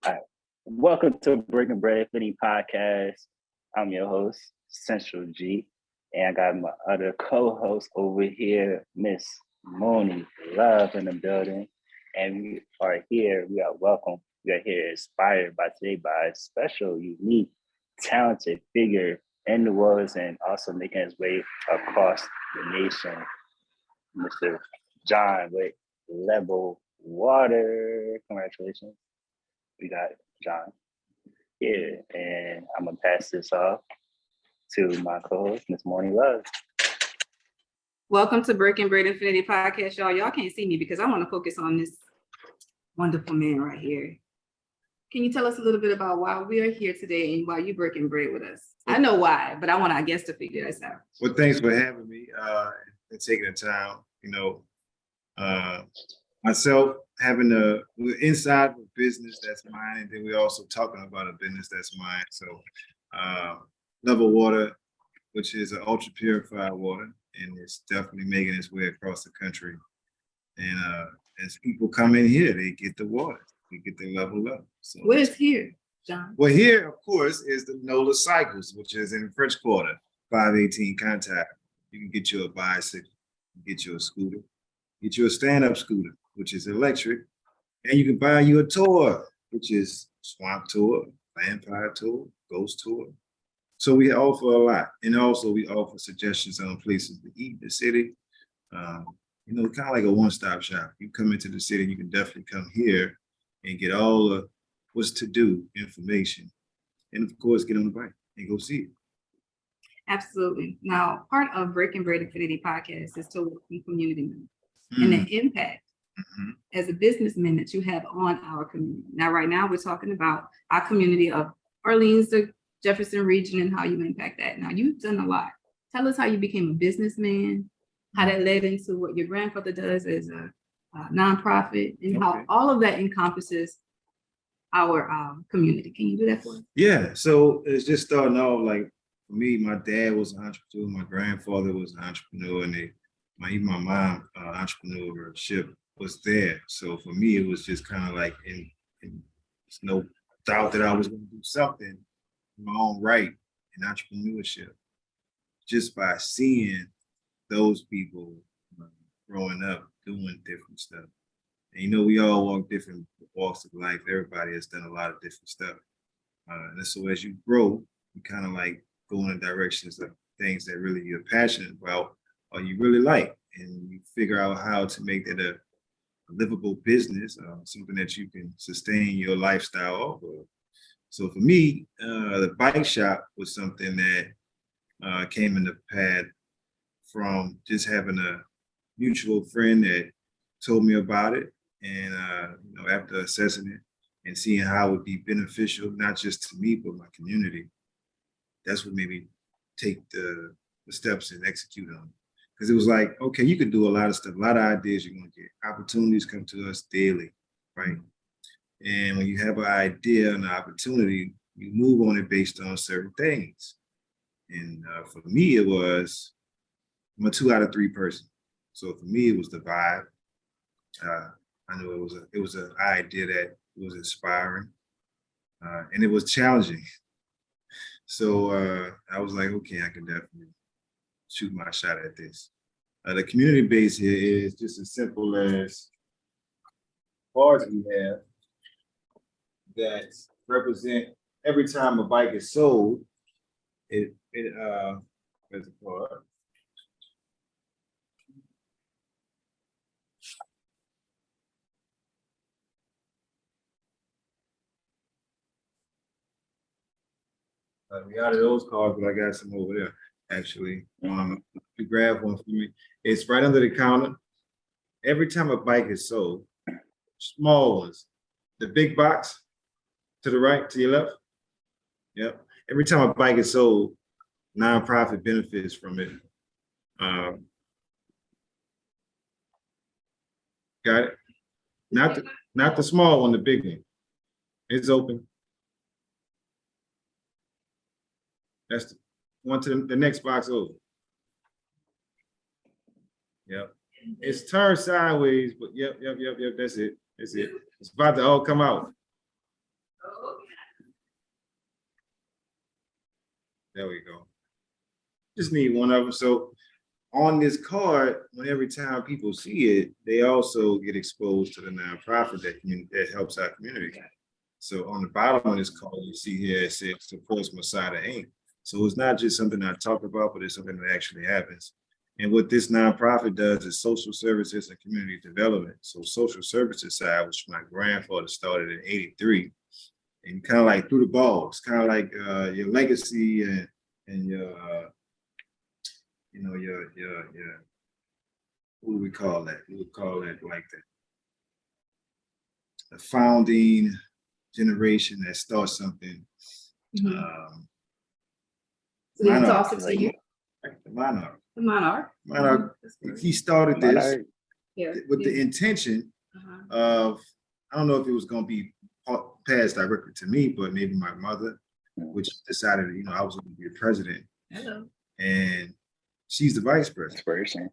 All right. Welcome to Breaking Bread Fitting Podcast. I'm your host, Central G, and I got my other co-host over here, Miss Moni Love in the building. And we are welcome. We are here inspired by a special, unique, talented figure in the world and also making his way across the nation, Mr. John with Level Water. Congratulations. We got John here, and I'm gonna pass this off to my co-host, Miss Morning Love. Welcome to Breaking Bread Infinity Podcast, y'all. Y'all can't see me because I want to focus on this wonderful man right here. Can you tell us a little bit about why we are here today and why you breaking bread with us? I know why, but I want our guests to figure this out. Well, thanks for having me and taking the time. Myself having we're inside of a business that's mine, and then we're also talking about a business that's mine. So, Level Water, which is an ultra purified water, and it's definitely making its way across the country. And as people come in here, they get the water, they get the level up. So where's here, John? Well, here, of course, is the Nola Cycles, which is in French Quarter, 518 contact. You can get you a bicycle, get you a scooter, get you a stand-up scooter, which is electric, and you can buy you a tour, which is Swamp Tour, Vampire Tour, Ghost Tour. So we offer a lot, and also we offer suggestions on places to eat in the city. Kind of like a one-stop shop. You come into the city, you can definitely come here and get all the what's to do information, and of course, get on the bike and go see it. Absolutely. Now, part of Breaking Bread Infinity Podcast is to work in community members and the impact as a businessman that you have on our community. Now, right now, we're talking about our community of Orleans, the Jefferson region, and how you impact that. Now, you've done a lot. Tell us how you became a businessman, how that led into what your grandfather does as a nonprofit, and how all of that encompasses our community. Can you do that for us? Yeah, so it's just starting off like for me, my dad was an entrepreneur, my grandfather was an entrepreneur, and even my mom entrepreneurship was there. So for me, it was just kind of like in there's no doubt that I was going to do something in my own right in entrepreneurship, just by seeing those people growing up doing different stuff. And we all walk different walks of life. Everybody has done a lot of different stuff. And so as you grow, you kind of like go in the directions of things that really you're passionate about or you really like. And you figure out how to make that a livable business, something that you can sustain your lifestyle off of. So for me, the bike shop was something that came in the path from just having a mutual friend that told me about it. And after assessing it and seeing how it would be beneficial, not just to me, but my community, that's what made me take the steps and execute on it. Because it was like, okay, you can do a lot of stuff, a lot of ideas you're going to get. Opportunities come to us daily, right? And when you have an idea and an opportunity, you move on it based on certain things. And for me, I'm a 2 out of 3 person. So for me, it was the vibe. I knew it was an idea that was inspiring, and it was challenging. So I was like, okay, I can definitely shoot my shot at this. The community base here is just as simple as bars we have that represent every time a bike is sold, there's a card. We out of those cards, but I got some over there, actually. You grab one for me. It's right under the counter. Every time a bike is sold, small ones, the big box to the right, to your left. Yep. Every time a bike is sold, nonprofit benefits from it. Got it? Not the small one, the big one. It's open. That's the one to the next box over. Yep. It's turned sideways, but yep. That's it. It's about to all come out. There we go. Just need one of them. So on this card, when every time people see it, they also get exposed to the nonprofit that helps our community. So on the bottom of this card, you see here it says supports Masada Inc. So it's not just something I talk about, but it's something that actually happens. And what this nonprofit does is social services and community development. So social services side, which my grandfather started in '83, and you kind of like threw the ball. It's kind of like your legacy and your your what do we call that? We would call that like the founding generation that starts something. So they toss it to you. The monarch. The monarch. Monarch. He started this with the Yeah. intention of, I don't know if it was going to be passed directly to me, but maybe my mother, which decided, I was going to be the president. Hello. And she's the vice president. Inspiration.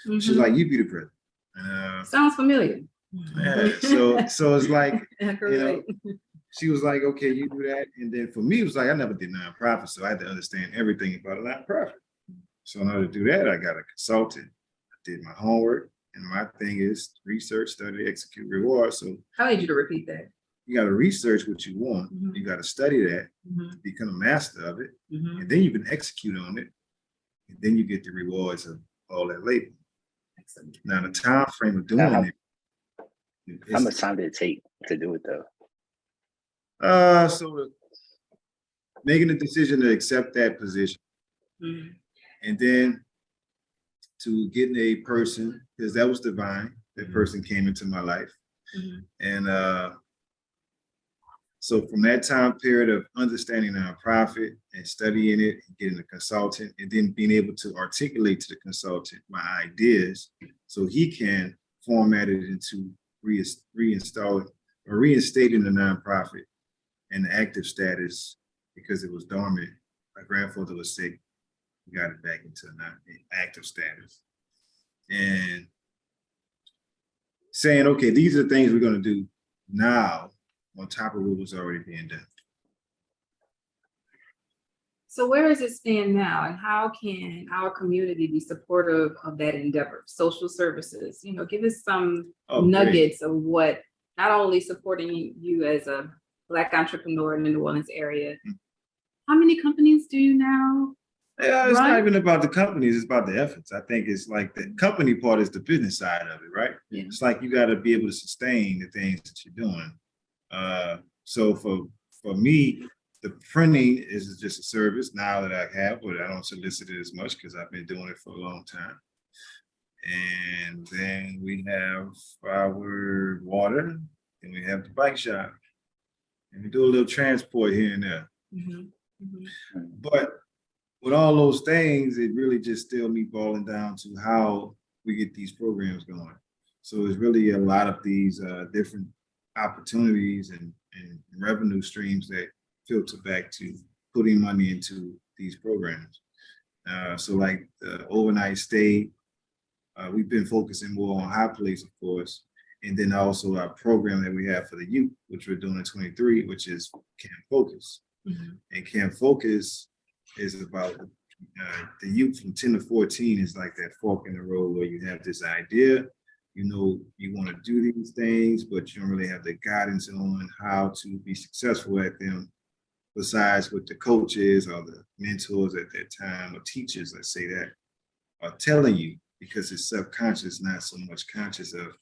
She's like, you be the president. Sounds familiar. Yeah, so it's like, Great. she was like, okay, you do that. And then for me, it was like, I never did nonprofit, so I had to understand everything about a nonprofit. So in order to do that, I got a consultant. I did my homework, and my thing is research, study, execute, reward. So I need you to repeat that. you got to research what you want. You got to study that, to become a master of it, and then you can execute on it, and then you get the rewards of all that labor. Excellent. Now the time frame of doing it. How much time did it take to do it though? So making the decision to accept that position, and then to getting a person, because that was divine. That person came into my life, and so from that time period of understanding nonprofit and studying it, and getting a consultant, and then being able to articulate to the consultant my ideas, so he can format it into reinstating the nonprofit and the active status, because it was dormant. My grandfather was sick. We got it back into an active status. And saying, okay, these are the things we're going to do now on top of what was already being done. So where does it stand now, and how can our community be supportive of that endeavor? Social services, give us some nuggets of what, not only supporting you as a Black entrepreneur in the New Orleans area. How many companies do you now? Yeah, it's not even about the companies, it's about the efforts. I think it's like the company part is the business side of it, right? Yeah. It's like you got to be able to sustain the things that you're doing. So for me, the printing is just a service now that I have, but I don't solicit it as much because I've been doing it for a long time. And then we have our water, and we have the bike shop, and we do a little transport here and there. But with all those things, it really just still me boiling down to how we get these programs going. So it's really a lot of these different opportunities and revenue streams that filter back to putting money into these programs. So like the overnight stay, we've been focusing more on high place, of course, and then also our program that we have for the youth, which we're doing in 23, which is Camp Focus. And Camp Focus is about the youth from 10 to 14 is like that fork in the road where you have this idea, you want to do these things, but you don't really have the guidance on how to be successful at them, besides what the coaches or the mentors at that time or teachers, let's say that, are telling you, because it's subconscious, not so much conscious of,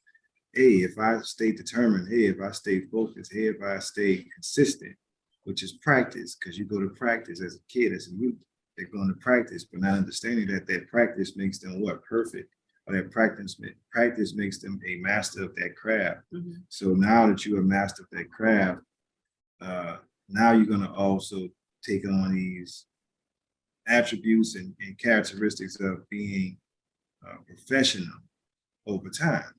hey, if I stay determined, hey, if I stay focused, hey, if I stay consistent, which is practice, because you go to practice as a kid, as a youth, they're going to practice, but not understanding that practice makes them what? Perfect. Or that practice makes them a master of that craft. So now that you're a master of that craft, now you're going to also take on these attributes and characteristics of being professional over time.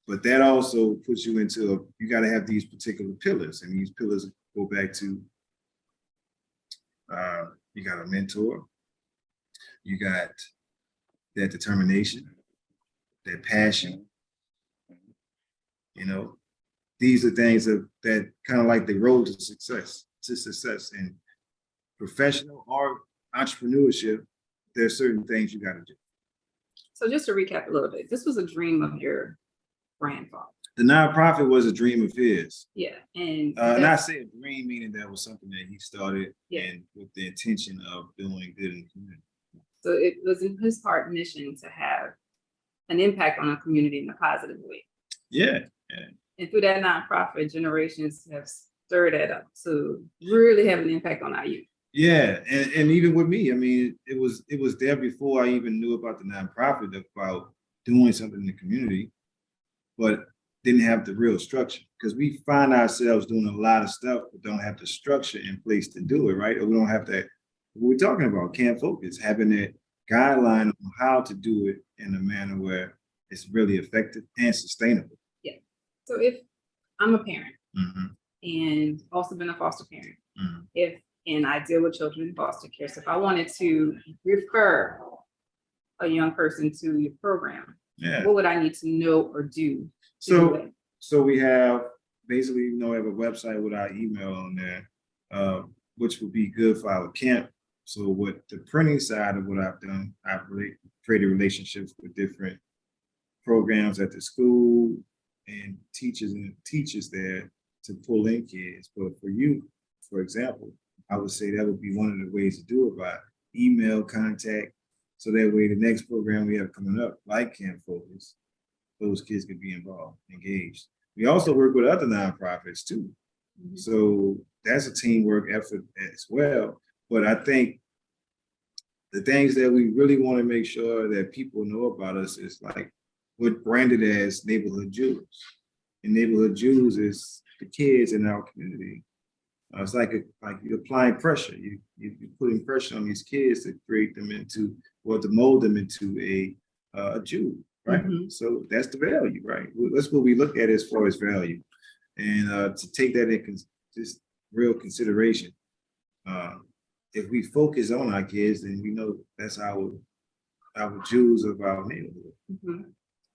But that also puts you into, you got to have these particular pillars, and these pillars go back to, you got a mentor, you got that determination, that passion. These are things that kind of like the road to success. And professional or entrepreneurship, there's certain things you got to do. So just to recap a little bit, this was a dream of your grandfather. The nonprofit was a dream of his. Yeah, and I say a dream meaning that was something that he started and with the intention of doing good in the community. So it was in his heart mission to have an impact on our community in a positive way. Yeah. And through that nonprofit, generations have stirred that up to really have an impact on our youth. Yeah, and even with me, I mean, it was there before I even knew about the nonprofit, about doing something in the community, but didn't have the real structure, because we find ourselves doing a lot of stuff but don't have the structure in place to do it, right? Or we don't have that. What we're talking about, Camp Focus, having that guideline on how to do it in a manner where it's really effective and sustainable. Yeah. So if I'm a parent and also been a foster parent, and I deal with children in foster care, so if I wanted to refer a young person to your program, what would I need to know or do? So we have basically, we have a website with our email on there, which would be good for our camp. So what the printing side of what I've done, I've created relationships with different programs at the school and teachers there to pull in kids. But for you, for example, I would say that would be one of the ways to do it, by email contact. So that way the next program we have coming up, like Camp Focus, those kids could be involved, engaged. We also work with other nonprofits too. So that's a teamwork effort as well. But I think the things that we really want to make sure that people know about us is like we're branded as neighborhood Jews. And neighborhood Jews is the kids in our community. It's like you're applying pressure. You're putting pressure on these kids to create them into, or to mold them into a Jew, right? So that's the value, right? That's what we look at as far as value. And to take that in just real consideration. If we focus on our kids, then we know that's our Jews of our neighborhood.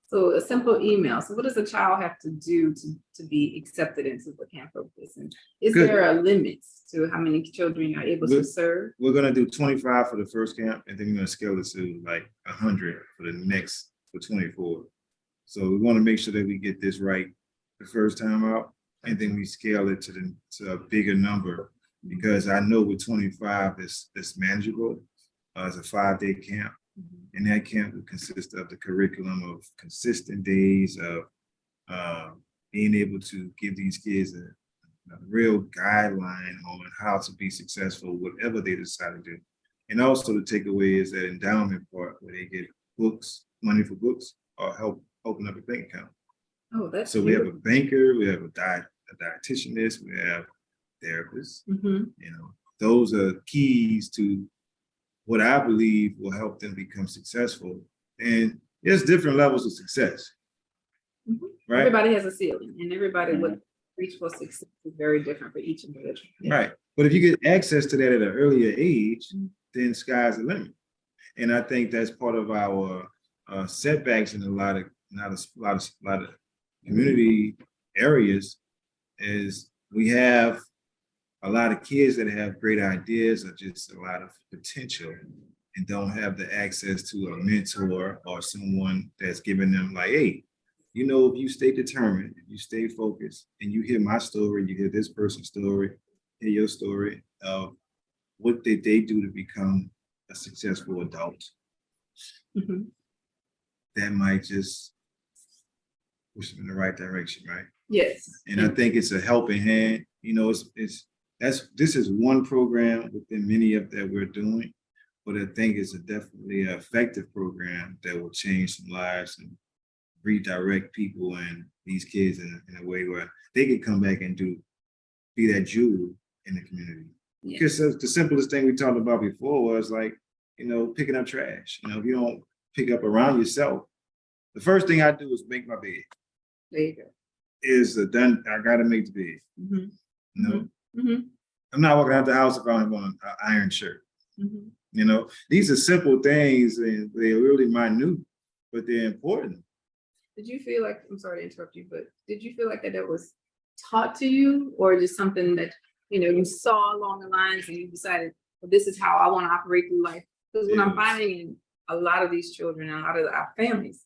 So a simple email. So what does a child have to do to be accepted into the Camp Focus? And is there a limit to how many children you're able to serve? We're going to do 25 for the first camp, and then we're going to scale it to like 100 for the next, for 24. So we want to make sure that we get this right the first time out, and then we scale it to a bigger number, because I know with 25 it's manageable. It's a 5-day camp. And that camp would consist of the curriculum of consistent days of being able to give these kids a real guideline on how to be successful, whatever they decide to do. And also the takeaway is that endowment part where they get books, money for books, or help open up a bank account. Oh, that's so beautiful. We have a banker, we have a dietitianist, we have therapists. Those are keys to what I believe will help them become successful. And there's different levels of success. Right? Everybody has a ceiling, and everybody would reach for success is very different for each individual. Right. But if you get access to that at an earlier age, then sky's the limit. And I think that's part of our setbacks in a lot of community areas is we have a lot of kids that have great ideas or just a lot of potential and don't have the access to a mentor or someone that's giving them like, hey, if you stay determined, if you stay focused, and you hear my story, you hear this person's story, hear your story of what did they do to become a successful adult, that might just push them in the right direction, right? Yes. And I think it's a helping hand. This is one program within many of that we're doing, but I think it's definitely an effective program that will change some lives and redirect people and these kids in a way where they can come back and be that Jew in the community. Yeah. Because the simplest thing we talked about before was like, picking up trash. If you don't pick up around yourself, the first thing I do is make my bed. There you go. I got to make the bed. I'm not walking out the house if I don't have on an iron shirt. These are simple things and they're really minute, but they're important. Did you feel like, I'm sorry to interrupt you, but did you feel like that was taught to you, or just something that, you saw along the lines and you decided, this is how I want to operate through life. Because what I'm Yes. finding in a lot of these children and a lot of our families,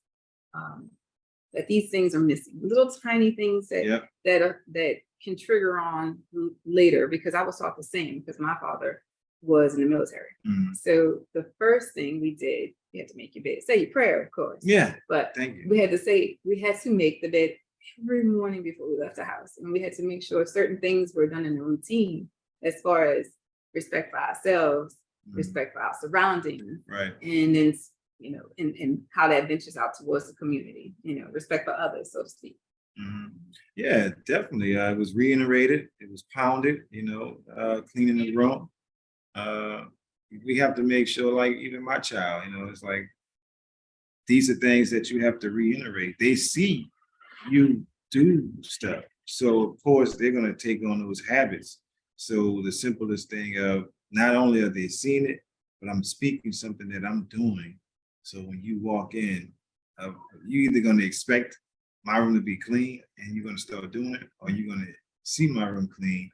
that these things are missing. Little tiny things that can trigger on later, because I was taught the same because my father was in the military. Mhm. So the first thing we did, you had to make your bed, say your prayer, of course. Yeah. But Thank you. we had to make the bed every morning before we left the house. And we had to make sure certain things were done in a routine as far as respect for ourselves, respect for our surroundings. Right. And then, and how that ventures out towards the community, respect for others, so to speak. Mhm. Yeah, definitely. It was reiterated. It was pounded, cleaning the room. We have to make sure, like even my child, it's like, these are things that you have to reiterate. They see you do stuff. So of course they're going to take on those habits. So the simplest thing of not only are they seeing it, but I'm speaking something that I'm doing. So when you walk in, you're either going to expect my room to be clean and you're going to start doing it, or you're going to see my room clean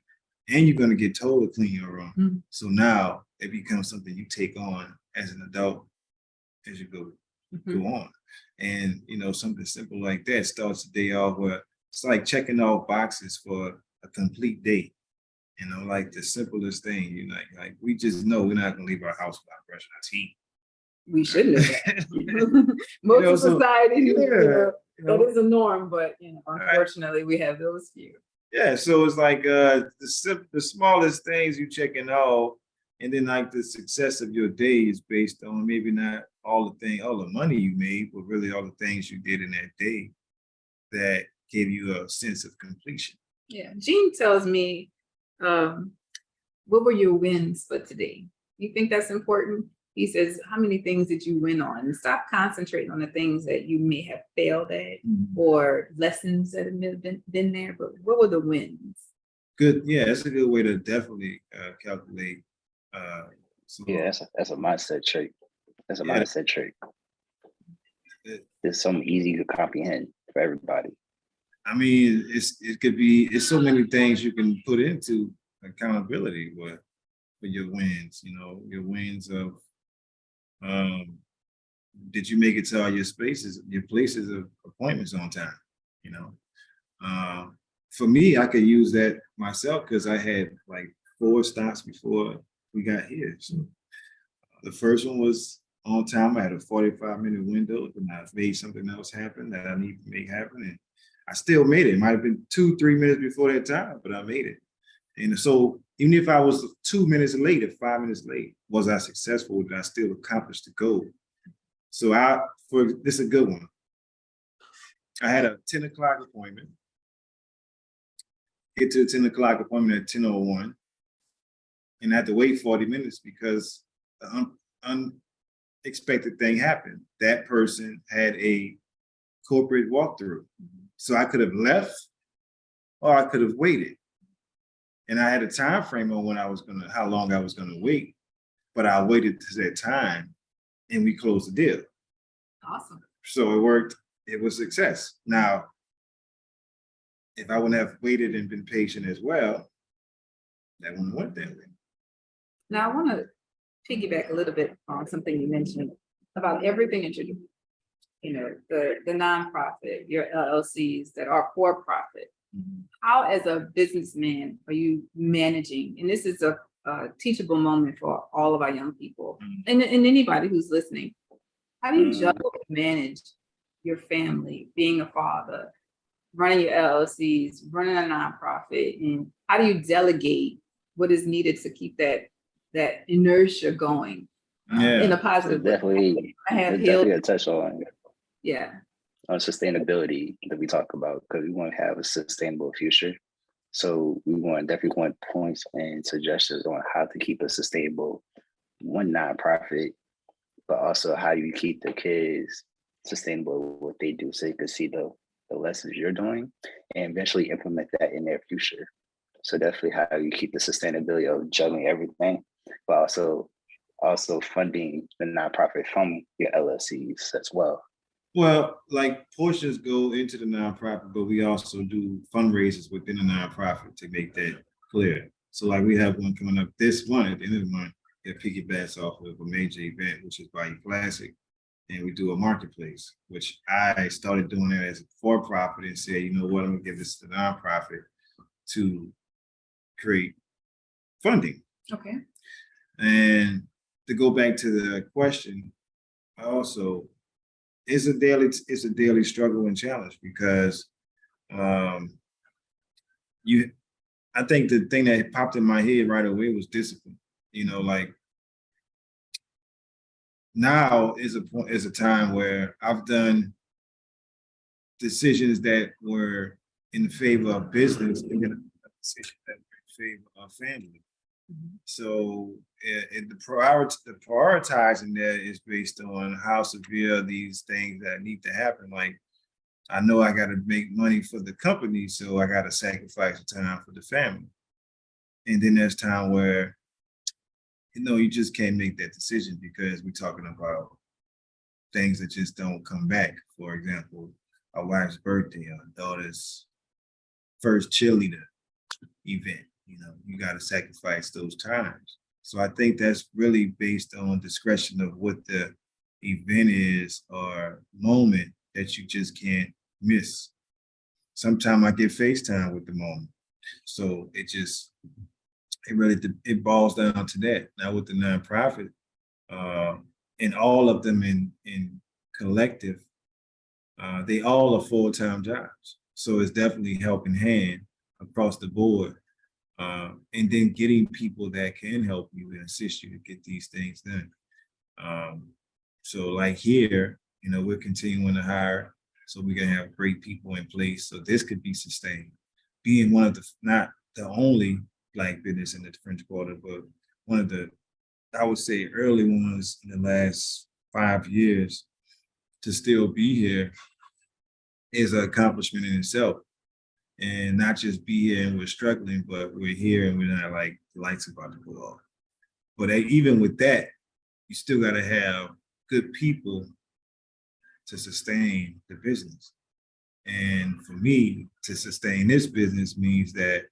and you're going to get told to clean your room. Mm-hmm. So now it becomes something you take on as an adult as you go on. And, something simple like that starts the day off where it's like checking off boxes for a complete day. Like the simplest thing, like we just know we're not going to leave our house without brushing our teeth. We shouldn't have. Most of society, that is a norm, but unfortunately, we have those few. Yeah, so it's like the smallest things you checking off, and then like the success of your day is based on maybe not all the money you made, but really all the things you did in that day that gave you a sense of completion. Yeah, Gene tells me, what were your wins for today? You think that's important? He says, how many things did you win on? And stop concentrating on the things that you may have failed at or lessons that have been there, but what were the wins? Good. Yeah, that's a good way to definitely calculate. That's a mindset trait. That's a mindset trait. It's something easy to comprehend for everybody. I mean, it's so many things you can put into accountability for your wins. Your wins of did you make it to all your places of appointments on time? For me, I could use that myself because I had like 4 stops before we got here. So the first one was on time. I had a 45-minute window, and I made something else happen that I need to make happen, and I still made it. It might have been 2-3 minutes before that time, but I made it. And so even if I was 2 minutes late or 5 minutes late, was I successful? Did I still accomplish the goal? So this is a good one. I had a 10 o'clock appointment. Get to the 10 o'clock appointment at 10:01. And I had to wait 40 minutes because the unexpected thing happened. That person had a corporate walkthrough. So I could have left or I could have waited. And I had a time frame on how long I was gonna wait, but I waited to that time and we closed the deal. Awesome. So it worked. It was a success. Now, if I wouldn't have waited and been patient as well, that wouldn't work that way. Now I want to piggyback a little bit on something you mentioned about everything that you do. The nonprofit, your LLCs that are for profit. How, as a businessman, are you managing? And this is a teachable moment for all of our young people and anybody who's listening. How do you juggle and manage your family, being a father, running your LLCs, running a nonprofit, and how do you delegate what is needed to keep that inertia going in a positive way? Definitely a touch on. Yeah. On sustainability that we talk about, because we want to have a sustainable future. So we definitely want points and suggestions on how to keep a sustainable nonprofit, but also how you keep the kids sustainable with what they do, so you can see the lessons you're doing and eventually implement that in their future. So definitely how you keep the sustainability of juggling everything, but also funding the nonprofit from your LLCs as well. Well, like portions go into the nonprofit, but we also do fundraisers within the nonprofit to make that clear. So like we have one coming up this month at the end of the month it piggybacks off of a major event, which is Bayou Classic. And we do a marketplace, which I started doing that as a for-profit and said, you know what, I'm gonna give this to the nonprofit to create funding. Okay. And to go back to the question, also, it's a daily struggle and challenge because I think the thing that popped in my head right away was discipline. You know, like now is a time where I've done decisions that were in favor of business and then a decision that were in favor of family. So the prioritizing that is based on how severe these things that need to happen. Like, I know I got to make money for the company, so I got to sacrifice the time for the family. And then there's time where, you just can't make that decision because we're talking about things that just don't come back. For example, our wife's birthday, our daughter's first cheerleader event. You got to sacrifice those times. So I think that's really based on discretion of what the event is or moment that you just can't miss. Sometimes I get FaceTime with the moment. So it boils down to that. Now with the nonprofit, and all of them in collective, they all are full-time jobs. So it's definitely helping hand across the board. And then getting people that can help you and assist you to get these things done. So like here, we're continuing to hire so we can have great people in place. So this could be sustained. Being one of not the only Black business in the French Quarter, but one of the, I would say, early ones in the last 5 years to still be here is an accomplishment in itself. And not just be here and we're struggling, but we're here and we're not like the lights about to go off. But even with that, you still got to have good people to sustain the business. And for me, to sustain this business means that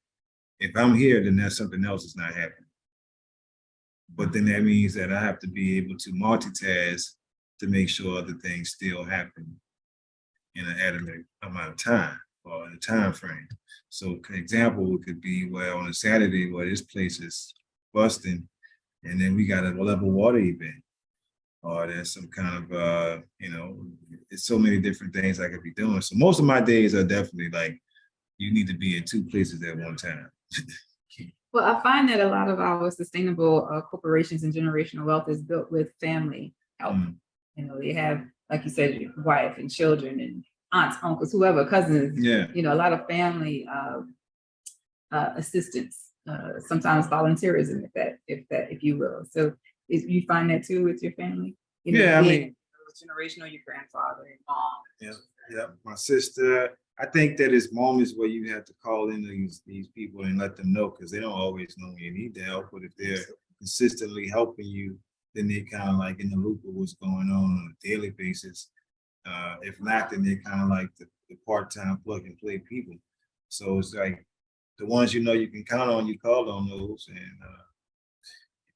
if I'm here, then there's something else that's not happening. But then that means that I have to be able to multitask to make sure other things still happen in an adequate amount of time or in a time frame. So an example could be, well, on a Saturday, where this place is busting, and then we got a level water event, or there's some kind of, it's so many different things I could be doing. So most of my days are definitely like, you need to be in 2 places at one time. Well, I find that a lot of our sustainable corporations and generational wealth is built with family help. They have, like you said, your wife and children and aunts, uncles, whoever, cousins. Yeah. A lot of family assistance, sometimes volunteerism, if you will. So you find that too with your family? Yeah, I mean, generational, your grandfather and mom. Yeah. My sister. I think that it's moments where you have to call in these people and let them know, because they don't always know when you need the help. But if they're consistently helping you, then they're kind of like in the loop of what's going on a daily basis. If not, then they're kind of like the part-time plug and play people. So it's like the ones you can count on, you call on those, and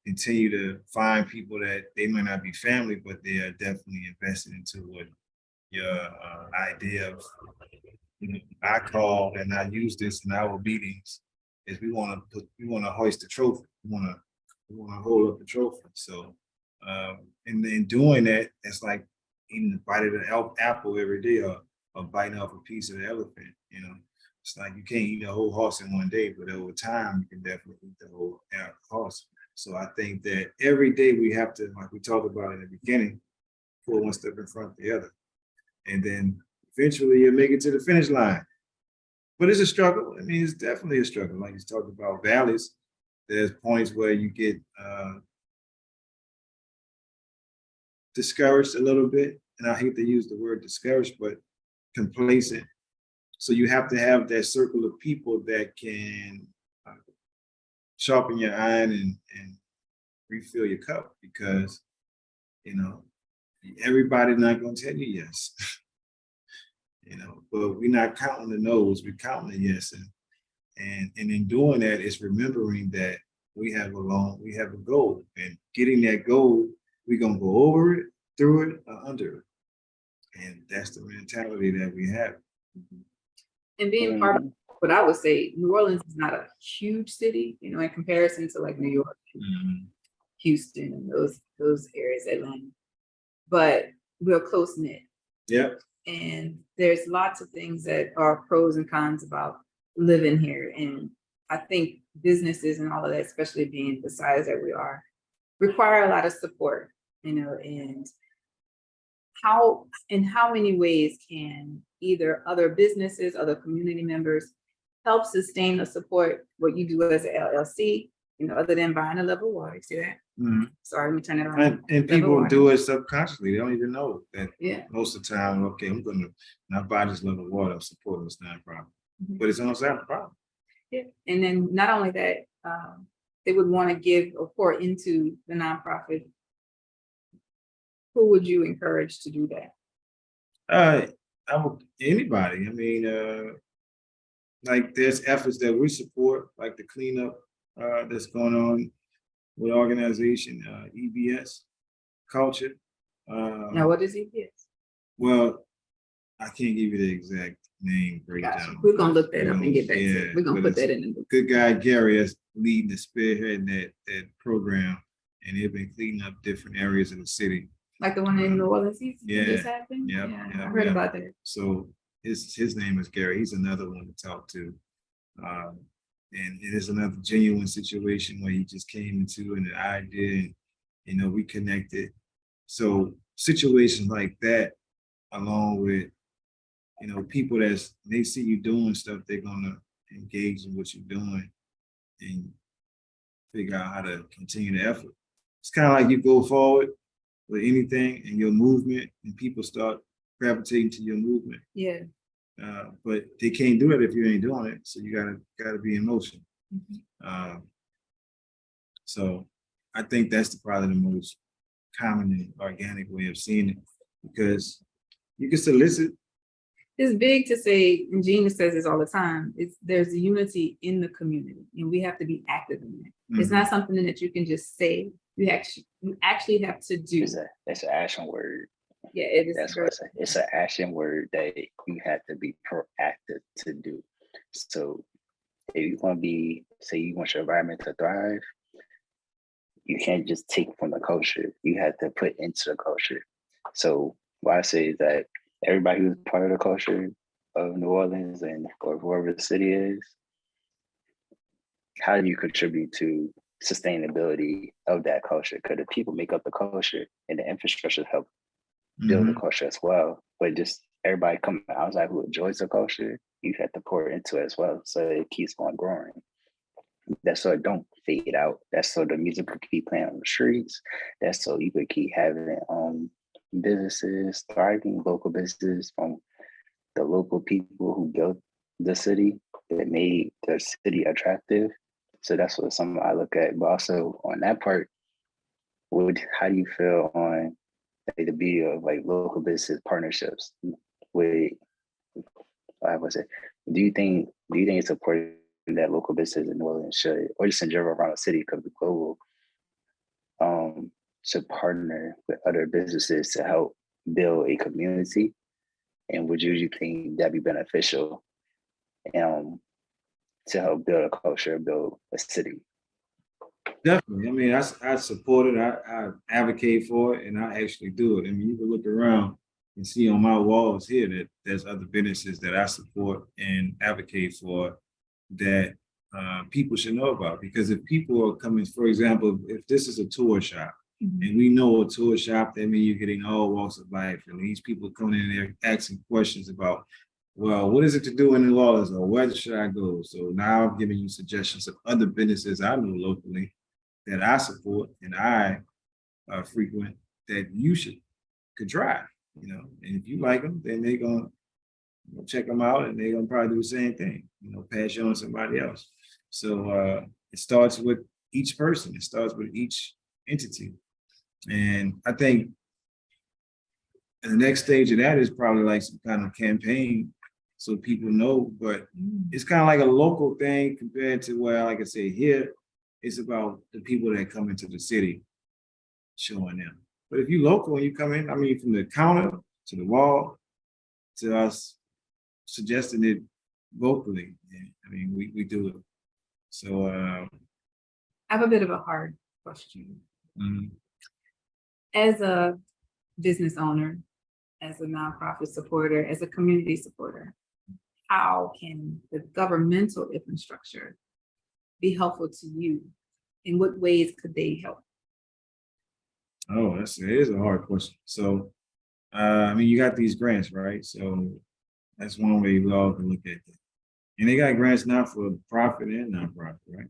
continue to find people that they might not be family, but they are definitely invested into what your idea of. I call and I use this in our meetings is we want to hoist the trophy. We want to hold up the trophy. So, and in doing that, it's like eating a bite of the apple every day, or biting off a piece of the elephant. It's like you can't eat a whole horse in one day, but over time you can definitely eat the whole horse. So I think that every day we have to, like we talked about in the beginning, put one step in front of the other, and then eventually you'll make it to the finish line. But it's a struggle. I mean, it's definitely a struggle. Like you talked about valleys, there's points where you get discouraged a little bit. And I hate to use the word discouraged, but complacent. So you have to have that circle of people that can sharpen your iron and refill your cup, because, everybody's not going to tell you yes. But we're not counting the no's, we're counting the yes. And in doing that, it's remembering that we have a goal, and getting that goal, we're gonna go over it, through it, or under it. And that's the mentality that we have. And being part of what I would say, New Orleans is not a huge city, you know, in comparison to like New York, Houston, and those areas, Atlanta. But we're close knit. Yep. And there's lots of things that are pros and cons about living here. And I think businesses and all of that, especially being the size that we are, require a lot of support, you know, and in how many ways can either other businesses, other community members help sustain or support what you do as an LLC, you know, other than buying a level of water. You see that? Sorry, let me turn it around. And people do it subconsciously. They don't even know that. Yeah. Most of the time, okay, I'm gonna not buy this level of water, I'm supporting this nonprofit. But it's almost not a problem. Yeah. And then not only that, they would want to give or pour into the nonprofit. Who would you encourage to do that? I would, anybody. I mean, like there's efforts that we support, like the cleanup that's going on with organization EBS culture. Now, what is EBS? Well, I can't give you the exact name breakdown. Gotcha. We're gonna look that up and get back to it. We're gonna put that in the book. Good guy Gary is leading the spearheading that program, and they've been cleaning up different areas of the city. Like the one in New Orleans Yeah. just happened? Yeah, I heard about that. So his name is Gary. He's another one to talk to. And it is another genuine situation where he just came into an idea and, you know, we connected. So situations like that, along with, you know, people they see you doing stuff, they're gonna engage in what you're doing and figure out how to continue the effort. It's kind of like you go forward with anything and your movement, and people start gravitating to your movement. Yeah. But they can't do it if you ain't doing it. So you gotta be in motion. So I think that's probably the most common and organic way of seeing it, because you can solicit. It's big to say, and Gina says this all the time, there's a unity in the community, and we have to be active in that. It's not something that you can just say. You actually have to do. It's an action word. Yeah, it is. That's what I say. It's an action word that you have to be proactive to do. So if you want to be, say you want your environment to thrive, you can't just take from the culture. You have to put into the culture. So what I say is that everybody who's part of the culture of New Orleans or wherever the city is, how do you contribute to sustainability of that culture? Because the people make up the culture, and the infrastructure help build the culture as well. But just everybody coming outside who enjoys the culture, you have to pour into it as well, so it keeps on growing. That's so it don't fade out. That's so the music could keep playing on the streets. That's so you could keep having businesses thriving, local businesses from the local people who built the city, that made the city attractive. So that's what something I look at. But also on that part, how do you feel on the beauty of like local business partnerships with, I would say, do you think it's important that local business in New Orleans should, or just in general around the city, because the global, should partner with other businesses to help build a community? And would you think that'd be beneficial to help build a culture, build a city? Definitely. I mean, I support it. I advocate for it, and I actually do it. I mean, you can look around and see on my walls here that there's other businesses that I support and advocate for that people should know about. Because if people are coming, for example, if this is a tour shop, and we know a tour shop, that means you're getting all walks of life, and these people coming in there asking questions about, well, what is it to do in New Orleans, or where should I go? So now I'm giving you suggestions of other businesses I know locally that I support and I frequent that you could try, you know. And if you like them, then they're gonna check them out, and they're gonna probably do the same thing, you know, pass you on to somebody else. So it starts with each person. It starts with each entity. And I think the next stage of that is probably like some kind of campaign so people know, but it's kind of like a local thing compared to where, like I say, here, It's about the people that come into the city, showing them. But if you local and you come in, I mean, from the counter to the wall to us suggesting it vocally, I mean, we do it. So I have a bit of a hard question. mhm. As a business owner, as a nonprofit supporter, as a community supporter, how can the governmental infrastructure be helpful to you? In what ways could they help? Oh, it is a hard question. So, I mean, you got these grants, right? So that's one way we all can look at it. And they got grants now for profit and nonprofit, right?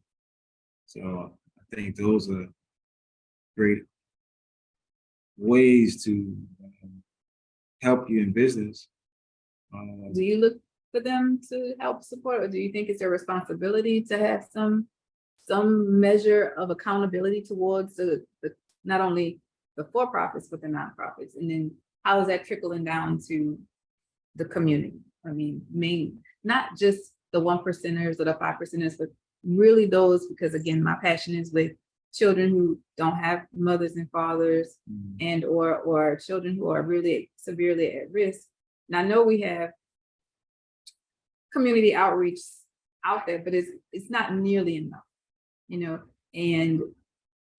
So I think those are great ways to help you in business. Do you look for them to help support, or do you think it's their responsibility to have some measure of accountability towards the not only the for-profits, but the nonprofits? And then how is that trickling down to the community? I mean, not just the 1%ers or the 5%ers, but really those, because again, my passion is with children who don't have mothers and fathers, and or children who are really severely at risk. And I know we have community outreach out there, but it's not nearly enough, and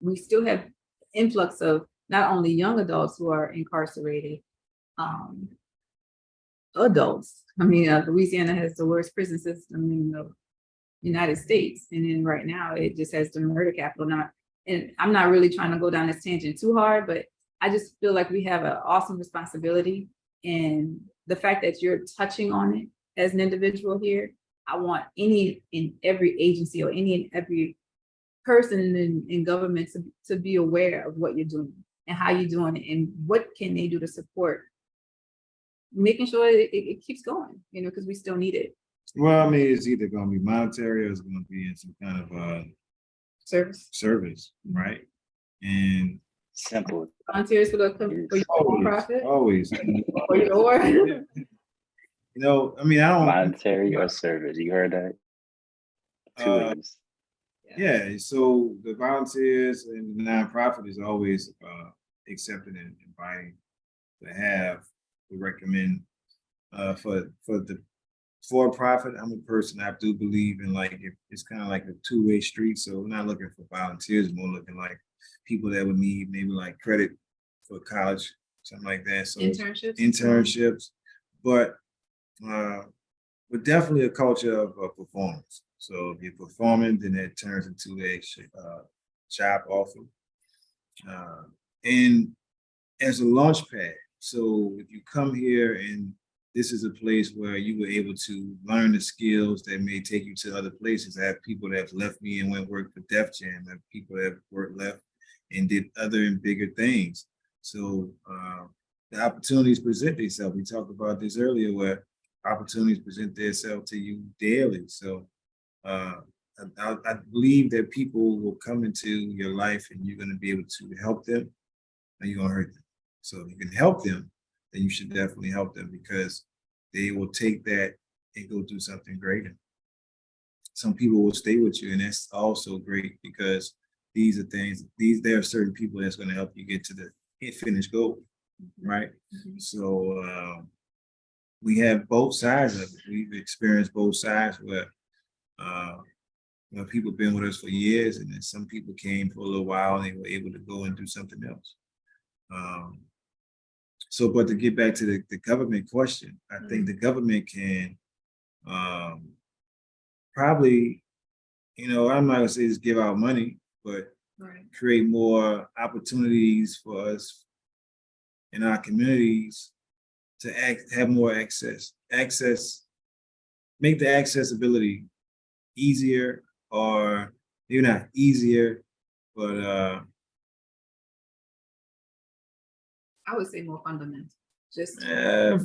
we still have influx of not only young adults who are incarcerated, adults. I mean, Louisiana has the worst prison system in the United States, and then right now it just has the murder capital. And I'm not really trying to go down this tangent too hard, but I just feel like we have an awesome responsibility, and the fact that you're touching on it as an individual here, I want any in every agency or any and every person in government to be aware of what you're doing and how you're doing it and what can they do to support making sure it keeps going, because we still need it. Well, I mean, it's either going to be monetary or it's going to be in some kind of service, right? And Simple. Volunteers for your profit? Always. Or your I mean, I don't monetary or service. You heard that? Two ways. Yeah, so the volunteers and the nonprofit is always accepted and inviting to have. We recommend for the for-profit. I'm a person, I do believe in it's kind of like a two-way street. So we're not looking for volunteers, more looking like people that would need maybe like credit for college, something like that. So internships, but definitely a culture of performance. So if you're performing, then that turns into a job offer. And as a launch pad, so if you come here and this is a place where you were able to learn the skills that may take you to other places. I have people that have left me and went work for Def Jam. I have people that have left and did other and bigger things. So the opportunities present themselves. We talked about this earlier, where opportunities present themselves to you daily. So I believe that people will come into your life and you're going to be able to help them, and you're going to hurt them. So if you can help them, then you should definitely help them, because they will take that and go do something greater. Some people will stay with you, and that's also great, because there are certain people that's going to help you get to the finished goal, right? Mm-hmm. So we have both sides of it. We've experienced both sides where people have been with us for years, and then some people came for a little while and they were able to go and do something else. But to get back to the government question, I think the government can probably, I'm not gonna say just give out money, but create more opportunities for us in our communities to have more access, make the accessibility easier, or maybe not easier, but I would say more fundamental. Just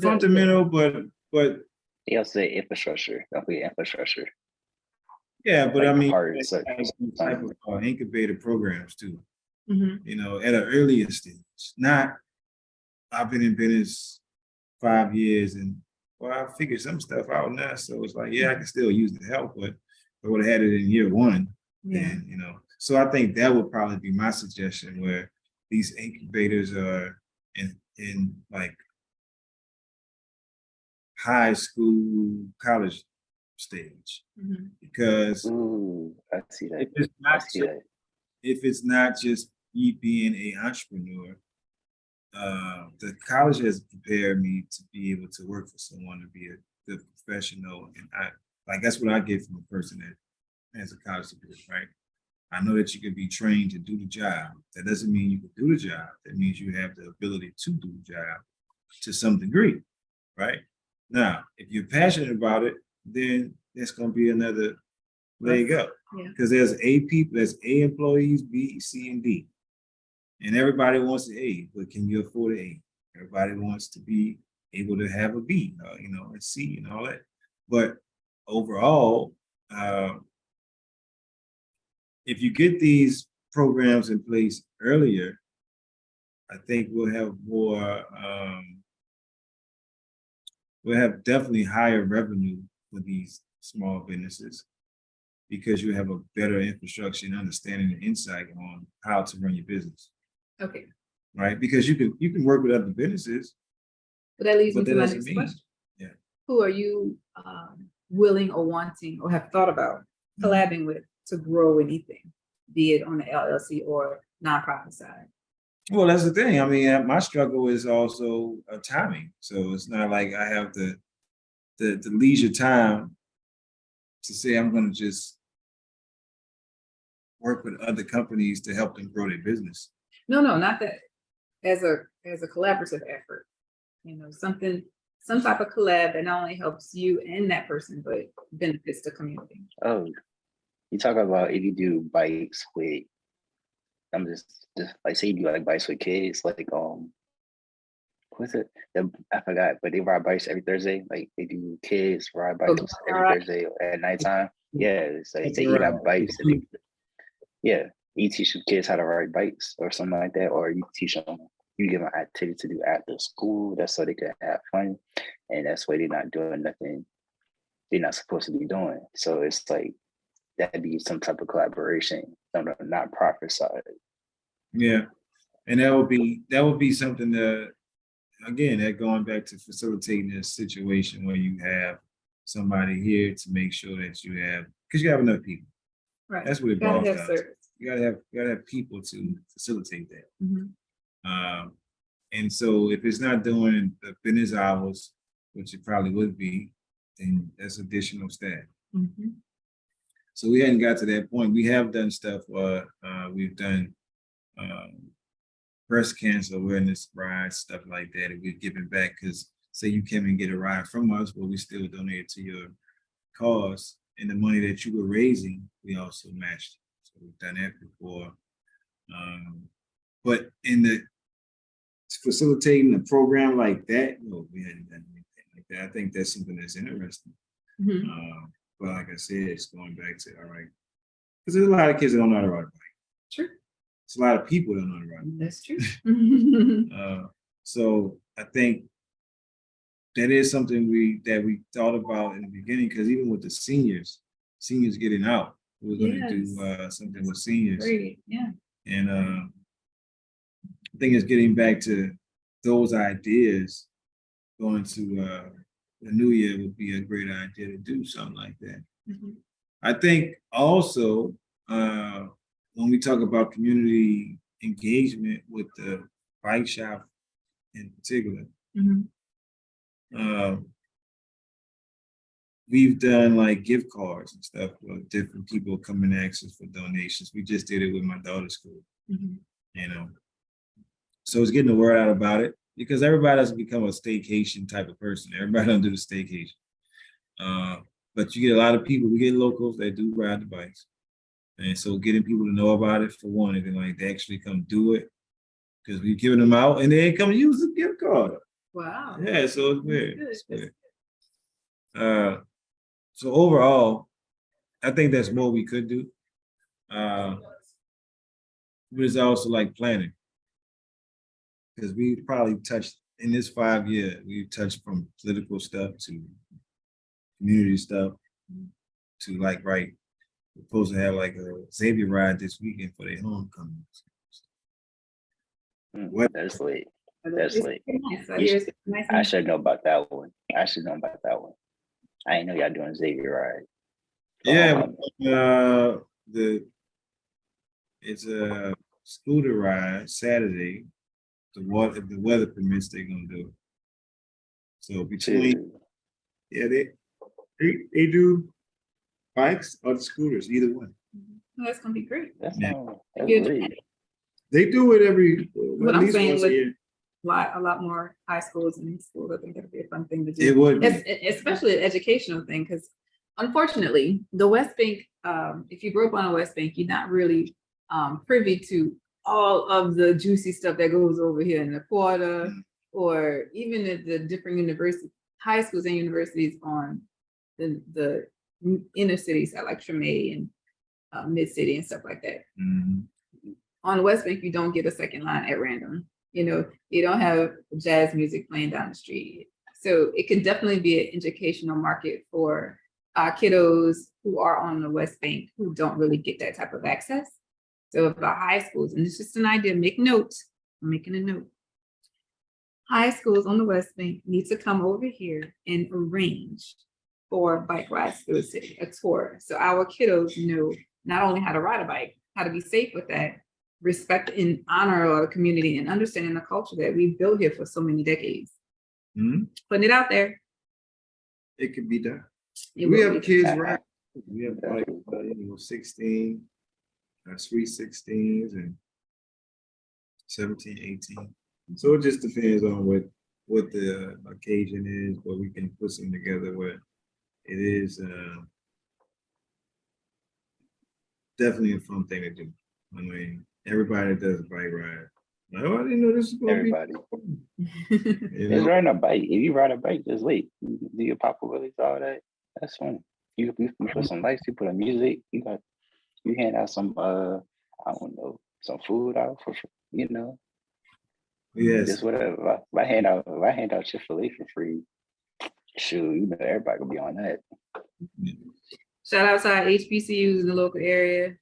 fundamental, but they also say infrastructure. Don't forget infrastructure. Yeah, but I mean, type of incubator programs too. Mm-hmm. At an earlier stage. Not, I've been in business 5 years, and I figured some stuff out now. So it's like, I can still use the help, but I would have had it in year one. Yeah. And So I think that would probably be my suggestion, where these incubators are in like high school, college stage, because Ooh, I see that. if it's I not see just, that. if it's not just me being an entrepreneur, the college has prepared me to be able to work for someone, to be a good professional, and like that's what I get from a person that has a college degree, right? I know that you can be trained to do the job. That doesn't mean you can do the job. That means you have the ability to do the job to some degree, right? Now, if you're passionate about it, then that's going to be another leg up. Because there's A people, there's A employees, B, C, and D. And everybody wants an A, but can you afford an A? Everybody wants to be able to have a B, a C and all that. But overall, if you get these programs in place earlier, I think we'll have more, we'll have definitely higher revenue for these small businesses, because you have a better infrastructure and understanding and insight on how to run your business. Okay. Right? Because you can work with other businesses. But that leads me But to that my doesn't next mean- question. Yeah. Who are you willing or wanting or have thought about collabing with to grow anything, be it on the LLC or nonprofit side? Well, that's the thing. I mean, my struggle is also timing. So it's not like I have the leisure time to say I'm going to just work with other companies to help them grow their business. No, not that. As a collaborative effort, some type of collab that not only helps you and that person, but benefits the community. Oh, you talk about if you do bikes with, I'm just like, say you do like bikes with kids, like what's it? I forgot, but they ride bikes every Thursday. Like they do kids ride bikes every Thursday at nighttime. Yeah, it's like they got bikes. And you teach the kids how to ride bikes or something like that, or you teach them. You give them an activity to do after school. That's so they can have fun, and that's why they're not doing nothing they're not supposed to be doing. So it's like that'd be some type of collaboration on the nonprofit side. Yeah, and that would be something that, again, that going back to facilitating this situation where you have somebody here to make sure that you have, because you have enough people. Right. That's what it boils down to. You gotta have people to facilitate that. And so if it's not doing the business hours, which it probably would be, then that's additional staff. So we hadn't got to that point. We have done stuff. We've done breast cancer awareness rides, stuff like that, and we're giving back, because say you came and get a ride from us, but we still donate it to your cause, and the money that you were raising, we also matched. So we've done that before. But in the facilitating a program like that, no, we hadn't done anything like that. I think that's something that's interesting. But like I said, it's going back to, all right, because there's a lot of kids that don't know how to ride a bike. Sure. It's a lot of people that don't know how to ride a bike. That's true. So I think that is something we thought about in the beginning, because even with the seniors getting out, we're going to do something with seniors. Great. Yeah. And I think it's getting back to those ideas. Going to the new year would be a great idea to do something like that. I think also when we talk about community engagement with the bike shop in particular, we've done like gift cards and stuff where different people come and ask us for donations. We just did it with my daughter's school, so it's getting the word out about it, because everybody doesn't become a staycation type of person. Everybody don't do the staycation. But you get a lot of people, we get locals that do ride the bikes. And so getting people to know about it, for one, and then like they actually come do it, because we've given them out and they come use the gift card. Wow. Yeah, so it's weird. It's weird. So overall, I think that's more we could do. But it's also like planning, because we probably touched in this 5 year, we've touched from political stuff to community stuff to like We're supposed to have like a Xavier ride this weekend for their homecoming. What? That's late. That's That's late. nice. I hear it's nice. I should know about that one. I didn't know y'all doing Xavier ride. Yeah, it's a scooter ride Saturday. If the weather permits, they're gonna do it. So between they do bikes or the scooters, either one. Oh, that's gonna be great. That's Good. great. They do it every. What I'm saying with a lot more high schools and schools, I think that'd be a fun thing to do. It would be. Especially an educational thing, because unfortunately, the West Bank, if you grew up on the West Bank, you're not really privy to all of the juicy stuff that goes over here in the quarter, or even at the different high schools and universities on the inner cities like Tremay and Mid City and stuff like that. On the West Bank, you don't get a second line at random. You don't have jazz music playing down the street. So it could definitely be an educational market for kiddos who are on the West Bank who don't really get that type of access. So if our high schools, and it's just an idea, make note, I'm making a note. High schools on the West Bank need to come over here and arrange for bike rides through the city, a tour. So our kiddos know not only how to ride a bike, how to be safe with that, respect and honor our community, and understanding the culture that we've built here for so many decades. Putting it out there. It could be done. We have kids ride. We have like 16, sweet 16s and 17, 18. So it just depends on what the occasion is, but we can put some together where it is definitely a fun thing to do. I mean, everybody does a bike ride. Like, oh, I didn't know this was going to be. It's riding a bike. If you ride a bike, just wait. You do your pop willies, all that. That's fun. You put some lights, you put a music, you hand out some I don't know, some food out for Yes. Just whatever. If I hand out Chick-fil-A for free, shoot, everybody will be on that. Shout out to our HBCUs in the local area.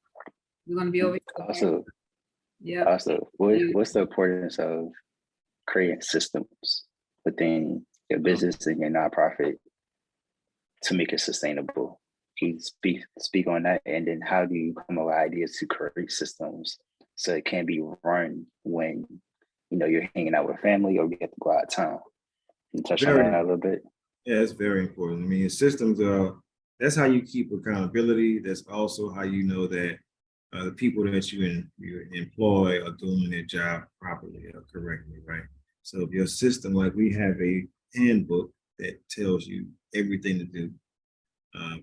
We're gonna be over here. Also, what's the importance of creating systems within your business and your nonprofit to make it sustainable? Can you speak on that, and then how do you come up with ideas to create systems so it can be run when you're hanging out with family or you have to go out of town? Can you touch on that a little bit? Yeah, it's very important. I mean, systems that's how you keep accountability. That's also how you know that the people that you employ are doing their job properly or correctly, right? So if your system, like we have a handbook that tells you everything to do,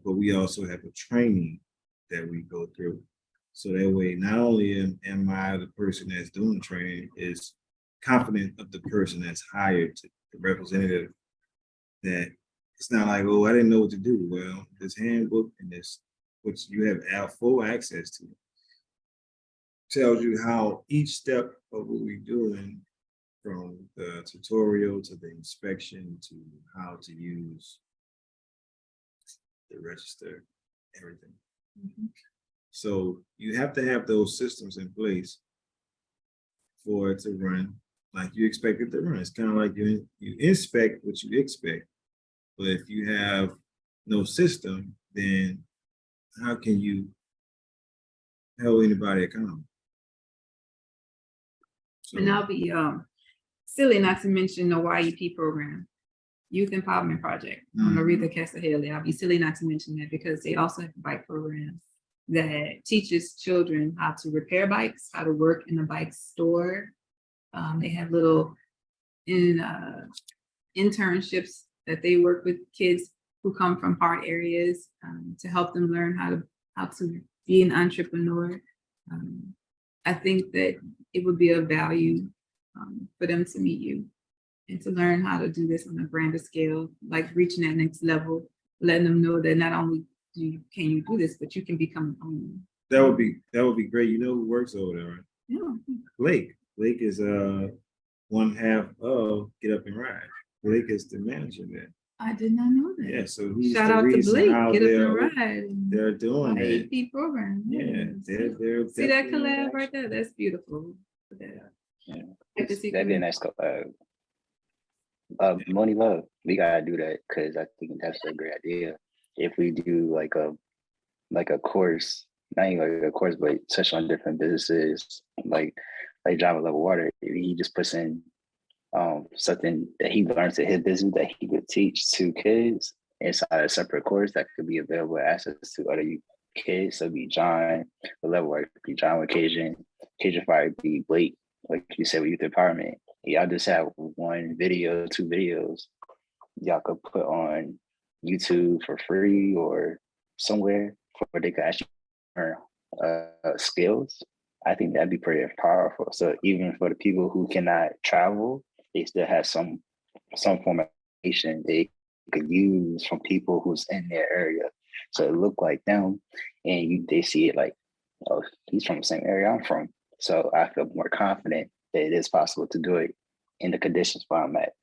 but we also have a training that we go through. So that way, not only am I the person that's doing the training, is confident of the person that's hired, the representative, that it's not like, oh, I didn't know what to do. Well, this handbook and this, which you have full access to, tells you how each step of what we're doing, from the tutorial to the inspection to how to use the register, everything. So you have to have those systems in place for it to run like you expect it to run. It's kind of like you inspect what you expect, but if you have no system, then how can you hold anybody accountable? So, and I'll be silly not to mention the YEP program, Youth Empowerment Project on Aretha Castle Haley. I'll be silly not to mention that because they also have bike programs that teaches children how to repair bikes, how to work in a bike store. They have little internships that they work with kids who come from hard areas to help them learn how to be an entrepreneur. I think that it would be of value for them to meet you and to learn how to do this on a grander scale, like reaching that next level, letting them know that not only can you do this, but you can become an owner. That would be great. You know who works over there, right? Yeah. Blake is one half of Get Up and Ride. Blake is the manager there. I did not know that. Yeah, so he's Shout the out to reason Blake. how Get up and ride. they're doing My that. EP program. Yeah, they're See that definitely collab right there? That's beautiful. Put that up. Yeah. Good to see That'd be a nice collab. Money Love, we gotta do that because I think that's a great idea. If we do like a course, not even like a course, but touch on different businesses, like John with Love Water, he just puts in something that he learns at his business that he could teach to kids inside a separate course that could be available access to other kids. So it'd be John with Love Water, be John with Cajun Fire, be Blake, like you said, with youth empowerment. Y'all just have one video, 2 videos y'all could put on YouTube for free or somewhere where they could actually learn skills. I think that'd be pretty powerful. So even for the people who cannot travel, they still have some form of information they could use from people who's in their area. So it look like them, and they see it like, oh, he's from the same area I'm from. So I feel more confident that it is possible to do it in the conditions where I'm at.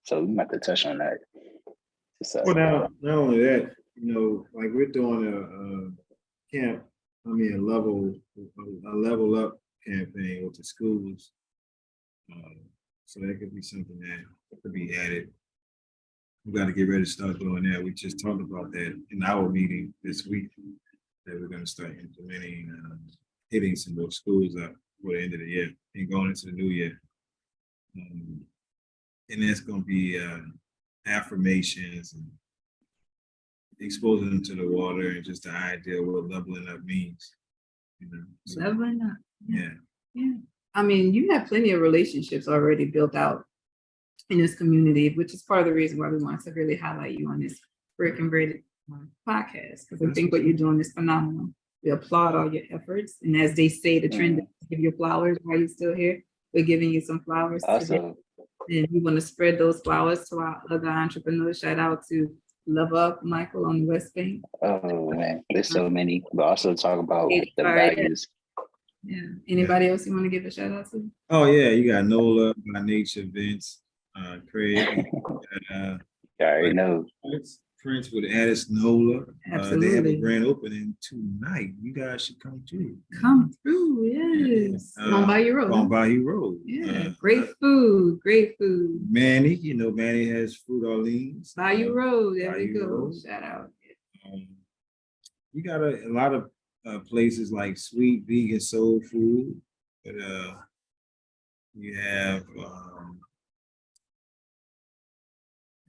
So we might have to touch on that. Well, now, not only that, like we're doing a camp, a level up campaign with the schools. So that could be something that could be added. We got to get ready to start doing that. We just talked about that in our meeting this week, that we're going to start implementing, hitting some more schools up for the end of the year and going into the new year. And that's going to be affirmations and exposing them to the water and just the idea of what leveling up means. So, Leveling up. Yeah. I mean, you have plenty of relationships already built out in this community, which is part of the reason why we want to really highlight you on this Break and Braided podcast, because I think what you're doing is phenomenal. We applaud all your efforts. And as they say, the trend is to give you flowers while you're still here. We're giving you some flowers. Awesome. And we want to spread those flowers to our other entrepreneurs. Shout out to Love Up Michael on the West Bank. Oh man, there's so many. But also talk about the values. Yeah. Anybody else you want to give a shout out to? Oh yeah, you got Nola by Nature, Vince, Craig. I already know. Prince with Addis Nola. Absolutely. They have a grand opening tonight. You guys should come through. Come through, yes. On Bayou Road. On Bayou Road. Yeah, great food, great food. Manny, Manny has Fruit Orleans. Bayou Road, there we Bayou go. Road. Shout out. You got a lot of places like Sweet Vegan Soul Food, but you have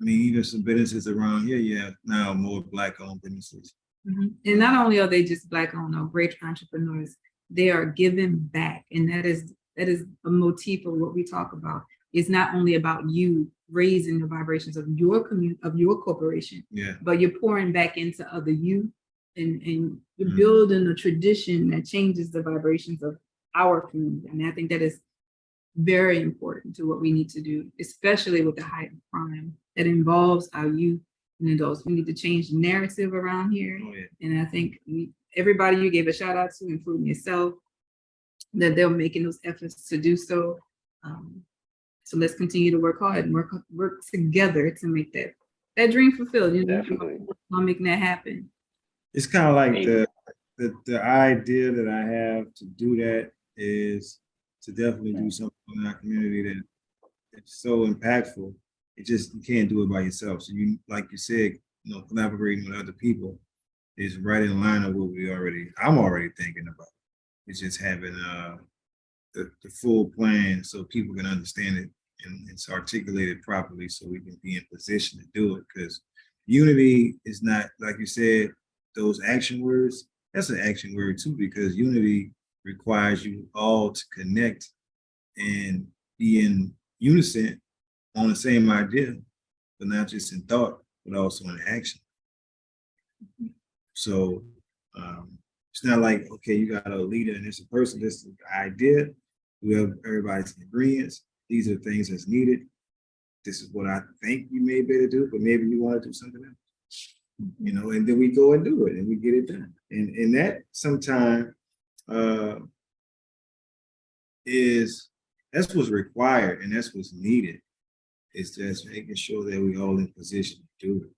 even some businesses around here. You have now more Black-owned businesses. Mm-hmm. And not only are they just Black-owned or great entrepreneurs, they are giving back, and that is a motif of what we talk about. It's not only about you raising the vibrations of your community, of your corporation, but you're pouring back into other youth, and you're building a tradition that changes the vibrations of our community. And I think that is very important to what we need to do, especially with the height of crime that involves our youth and adults. We need to change the narrative around here. And I think everybody you gave a shout out to, including yourself, that they're making those efforts to do so. So let's continue to work hard and work together to make that dream fulfilled. Definitely. I'm making that happen. It's kind of like the idea that I have to do that is to definitely do something in our community that's so impactful. You can't do it by yourself. So you, like you said, collaborating with other people is right in line of what I'm already thinking about. It's just having the full plan so people can understand it and it's articulated properly so we can be in position to do it. Because unity is not, like you said, those action words, that's an action word too, because unity requires you all to connect and be in unison on the same idea, but not just in thought, but also in action. So it's not like, okay, you got a leader and it's a person, this is the idea, we have everybody's agreements, these are things that's needed, this is what I think you may better do, but maybe you want to do something else. And then we go and do it and we get it done. And that sometimes that's what's required and that's what's needed. It's just making sure that we all in position to do it,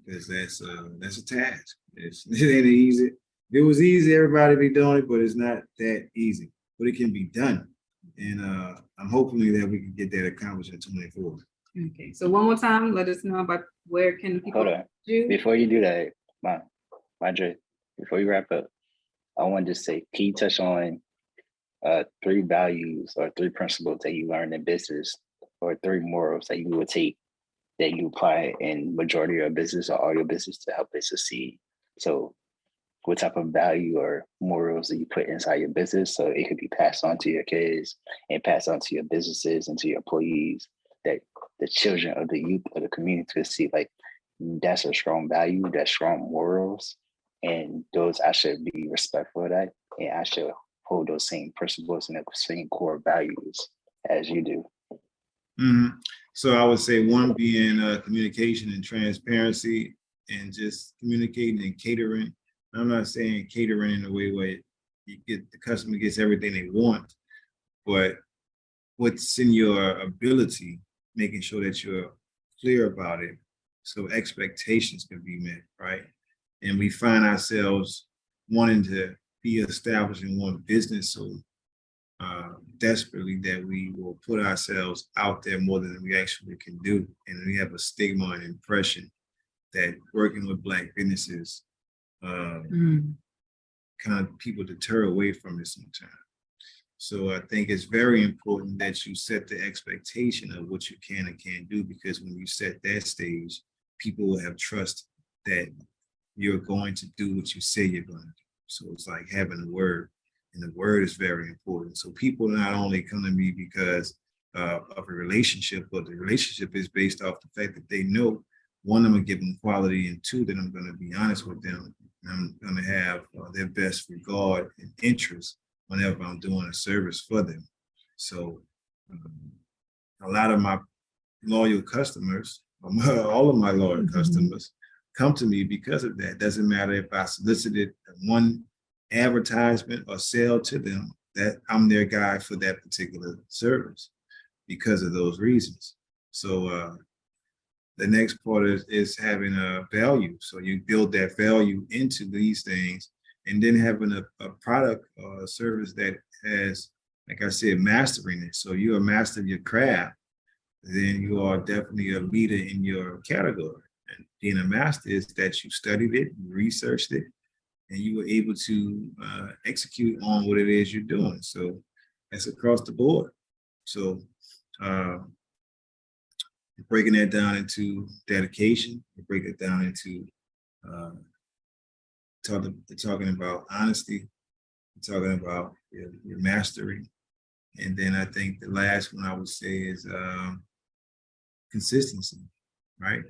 because that's a task. It ain't easy. If it was easy, everybody be doing it, but it's not that easy. But it can be done, and I'm hopefully that we can get that accomplished in 2024. Okay, so one more time, let us know about where can people Hold on. do. Before you do that, Madre, before you wrap up, I wanted to say, can you touch on 3 values or 3 principles that you learned in business, or 3 morals that you would take that you apply in majority of your business or all your business to help it succeed? So what type of value or morals that you put inside your business so it could be passed on to your kids and passed on to your businesses and to your employees, that the children of the youth of the community could see, like, that's a strong value, that's strong morals, and those I should be respectful of that, and I should hold those same principles and the same core values as you do. Mm-hmm. So I would say 1 being communication and transparency, and just communicating and catering. I'm not saying catering in a way where you get the customer gets everything they want, but what's in your ability, making sure that you're clear about it, so expectations can be met, right? And we find ourselves wanting to be established in one business so desperately that we will put ourselves out there more than we actually can do. And we have a stigma and impression that working with Black businesses kind of people deter away from it sometimes. So I think it's very important that you set the expectation of what you can and can't do, because when you set that stage, people will have trust that you're going to do what you say you're going to do. So it's like having a word, and the word is very important. So people not only come to me because of a relationship, but the relationship is based off the fact that they know, 1, I'm gonna give them quality, and 2, that I'm gonna be honest with them. And I'm gonna have their best regard and interest whenever I'm doing a service for them. So a lot of my loyal customers, all of my loyal customers, come to me because of that. Doesn't matter if I solicited 1 advertisement or sell to them, that I'm their guy for that particular service because of those reasons. So the next part is having a value. So you build that value into these things, and then having a product or a service that has, like I said, mastering it. So you're a master of your craft, then you are definitely a leader in your category. And being a master is that you studied it, you researched it, and you were able to execute on what it is you're doing. So that's across the board. So breaking that down into dedication, break it down into talking about honesty, talking about your mastery. And then I think the last one I would say is consistency, right?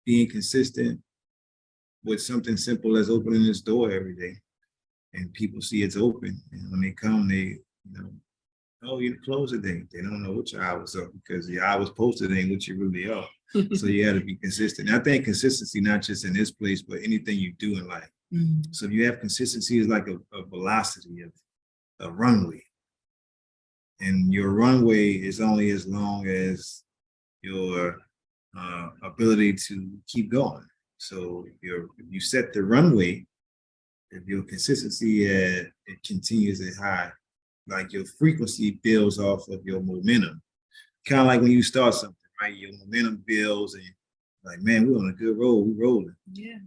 Being consistent with something simple as opening this door every day, and people see it's open, and when they come, they, oh, you close it. They don't know what your hours are, because your hours posted ain't what you really are. So you have to be consistent. And I think consistency, not just in this place, but anything you do in life. So if you have consistency, is like a velocity of a runway. And your runway is only as long as your ability to keep going. So if you set the runway, if your consistency it continues at high, like your frequency builds off of your momentum. Kind of like when you start something, right? Your momentum builds, and like, man, we're on a good road, we're rolling. Yeah.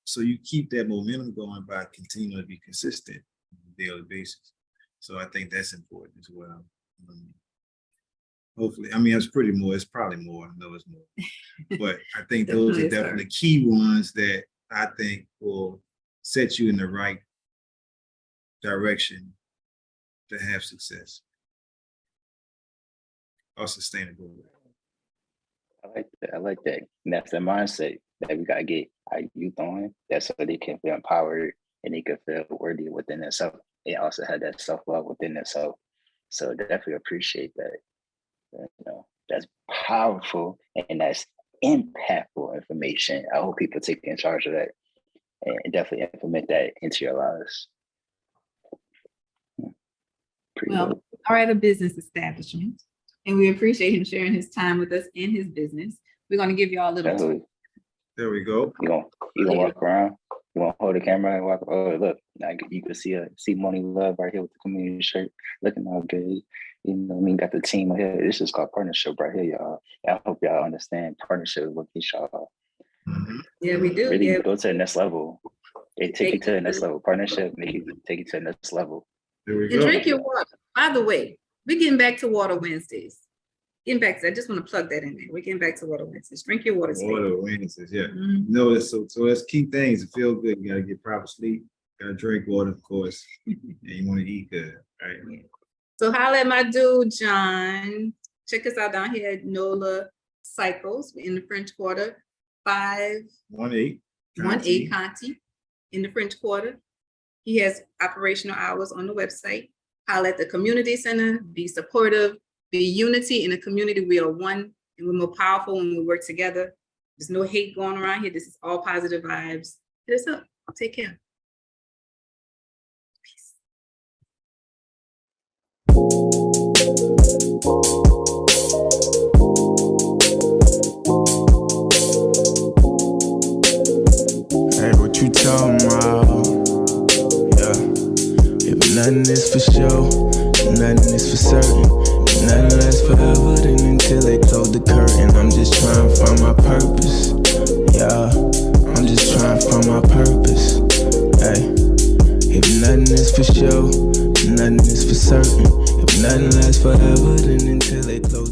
So you keep that momentum going by continuing to be consistent on a daily basis. So I think that's important as well. Hopefully, I mean, it's probably more, I know it's more. But I think those are definitely key ones that I think will set you in the right direction to have success or sustainable. I like that. And that's the mindset that we gotta get our youth on. That's so they can feel empowered and they can feel worthy within themselves. They also have that self-love within themselves. So definitely appreciate that. That's powerful and that's impactful information. I hope people take in charge of that and definitely implement that into your lives. Well, all right, a business establishment. And we appreciate him sharing his time with us and his business. We're going to give you all a little. Definitely. There we go. You gonna walk around. You want to hold the camera and walk. Oh, look! Now you can see Money Love right here with the community shirt, looking all good. You know, what I mean, got the team here. This is called partnership right here, y'all. I hope y'all understand partnership with each y'all. Yeah, we do. Really Yeah. go to the next level. It take you to the next level. Partnership make you take you to the next level. There we And go. drink your water. By the way, we're getting back to Water Wednesdays. Getting back to, I just want to plug that in there. We're getting back to Water Wednesdays. Drink your water. Water Wednesdays, yeah. Mhm. No, so that's key things to feel good. You gotta get proper sleep, gotta drink water, of course, and you want to eat good, right? So holla at my dude, John. Check us out down here at Nola Cycles in the French Quarter, 518 Conti in the French Quarter. He has operational hours on the website. Holla at the community center, be supportive, be unity in a community. We are one and we're more powerful when we work together. There's no hate going around here. This is all positive vibes. Hit us up. Take care. Peace. Hey, what you talking about? Yeah. If nothing is for sure, nothing is for certain. If nothing lasts forever, then until they close the curtain. I'm just trying to find my purpose. Yeah, I'm just trying to find my purpose. Hey, if nothing is for sure, nothing is for certain. If nothing lasts forever, then until they close